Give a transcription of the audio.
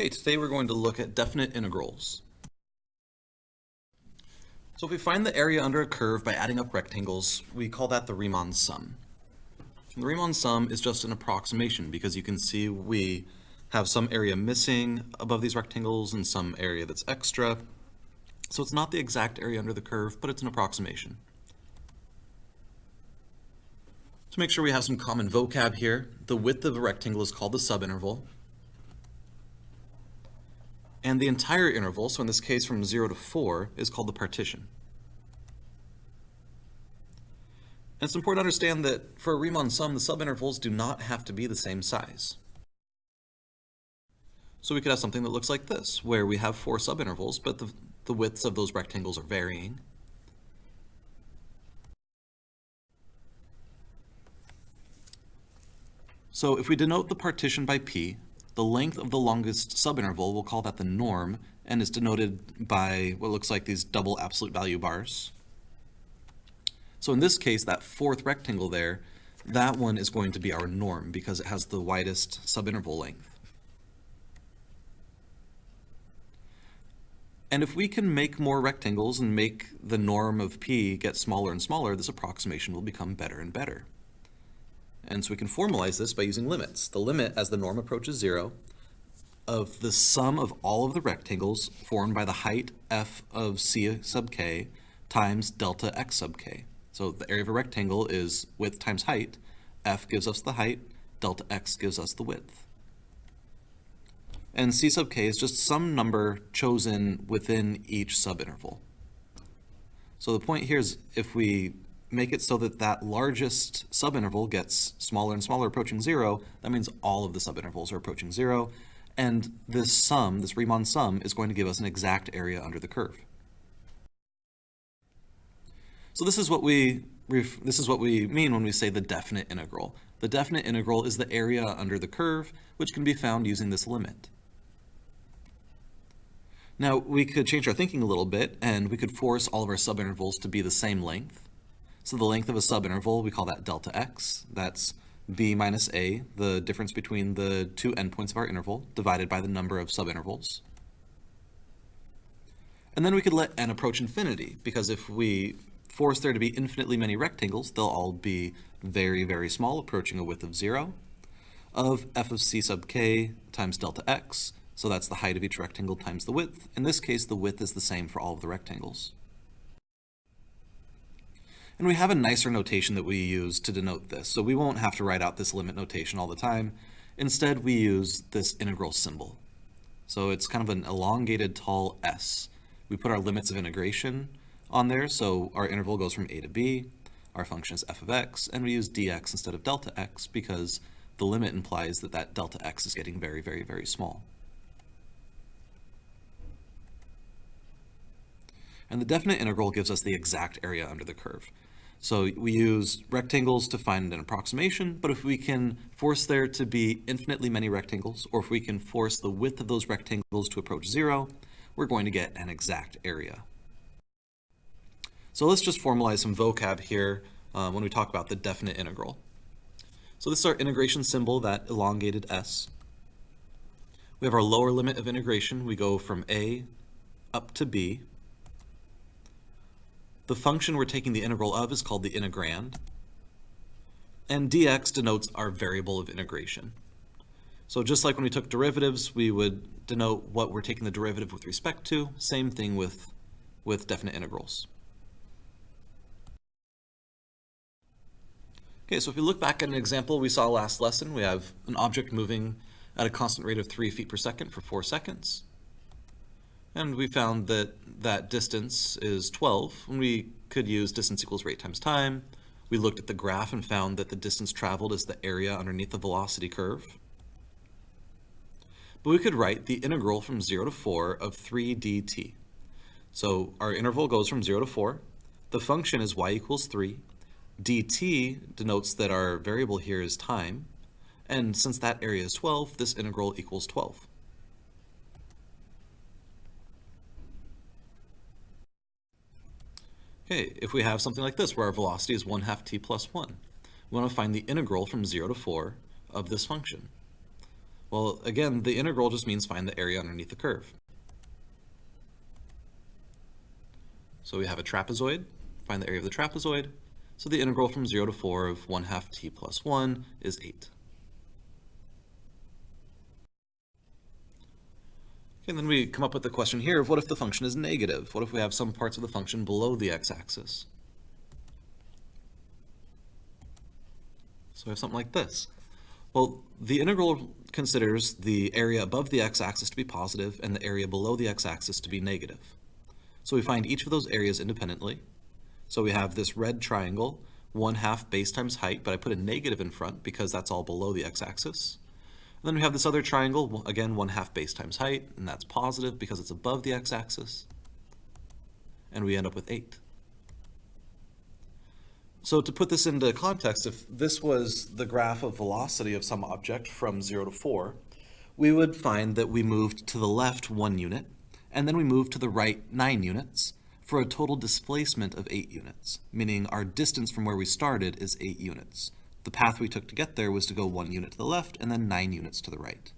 Okay, today we're going to look at definite integrals. So if we find the area under a curve by adding up rectangles, we call that the Riemann sum. And the Riemann sum is just an approximation because you can see we have some area missing above these rectangles and some area that's extra. So it's not the exact area under the curve, but it's an approximation. To make sure we have some common vocab here, the width of a rectangle is called the subinterval. And the entire interval, so in this case from 0 to 4, is called the partition. And it's important to understand that for a Riemann sum, the subintervals do not have to be the same size. So we could have something that looks like this, where we have 4 subintervals, but the widths of those rectangles are varying. So if we denote the partition by p, the length of the longest subinterval, we'll call that the norm, and is denoted by what looks like these double absolute value bars. So in this case, that fourth rectangle there, that one is going to be our norm because it has the widest subinterval length. And if we can make more rectangles and make the norm of p get smaller and smaller, this approximation will become better and better. And so we can formalize this by using limits. The limit, as the norm approaches 0, of the sum of all of the rectangles formed by the height f of c sub k times delta x sub k. So the area of a rectangle is width times height. F gives us the height, delta x gives us the width. And c sub k is just some number chosen within each subinterval. So the point here is if we make it so that that largest subinterval gets smaller and smaller approaching 0, that means all of the subintervals are approaching 0, and this sum, this Riemann sum, is going to give us an exact area under the curve. So this is what we mean when we say the definite integral. The definite integral is the area under the curve, which can be found using this limit. Now, we could change our thinking a little bit, and we could force all of our subintervals to be the same length. So the length of a subinterval, we call that delta x. That's b minus a, the difference between the two endpoints of our interval, divided by the number of subintervals. And then we could let n approach infinity, because if we force there to be infinitely many rectangles, they'll all be very, very small, approaching a width of 0, of f of c sub k times delta x. So that's the height of each rectangle times the width. In this case, the width is the same for all of the rectangles. And we have a nicer notation that we use to denote this, so we won't have to write out this limit notation all the time. Instead, we use this integral symbol. So it's kind of an elongated tall s. We put our limits of integration on there, so our interval goes from a to b, our function is f of x, and we use dx instead of delta x because the limit implies that that delta x is getting very, very, very small. And the definite integral gives us the exact area under the curve. So we use rectangles to find an approximation, but if we can force there to be infinitely many rectangles, or if we can force the width of those rectangles to approach 0, we're going to get an exact area. So let's just formalize some vocab here when we talk about the definite integral. So this is our integration symbol, that elongated s. We have our lower limit of integration. We go from a up to b. The function we're taking the integral of is called the integrand, and dx denotes our variable of integration. So just like when we took derivatives, we would denote what we're taking the derivative with respect to. Same thing with definite integrals. Okay, so if we look back at an example we saw last lesson, we have an object moving at a constant rate of 3 feet per second for 4 seconds. And we found that that distance is 12, and we could use distance equals rate times time. We looked at the graph and found that the distance traveled is the area underneath the velocity curve. But we could write the integral from 0 to 4 of 3 dt. So our interval goes from 0 to 4. The function is y equals 3. dt denotes that our variable here is time. And since that area is 12, this integral equals 12. Okay, if we have something like this where our velocity is 1/2 t plus 1, we want to find the integral from 0 to 4 of this function. Well, again, the integral just means find the area underneath the curve. So we have a trapezoid, find the area of the trapezoid. So the integral from 0 to 4 of 1/2 t plus 1 is 8. Okay, and then we come up with the question here of what if the function is negative? What if we have some parts of the function below the x-axis? So we have something like this. Well, the integral considers the area above the x-axis to be positive and the area below the x-axis to be negative. So we find each of those areas independently. So we have this red triangle, 1/2 base times height, but I put a negative in front because that's all below the x-axis. And then we have this other triangle, again, 1/2 base times height, and that's positive because it's above the x-axis. And we end up with 8. So to put this into context, if this was the graph of velocity of some object from 0 to 4, we would find that we moved to the left 1 unit, and then we moved to the right 9 units, for a total displacement of 8 units, meaning our distance from where we started is 8 units. The path we took to get there was to go 1 unit to the left and then 9 units to the right.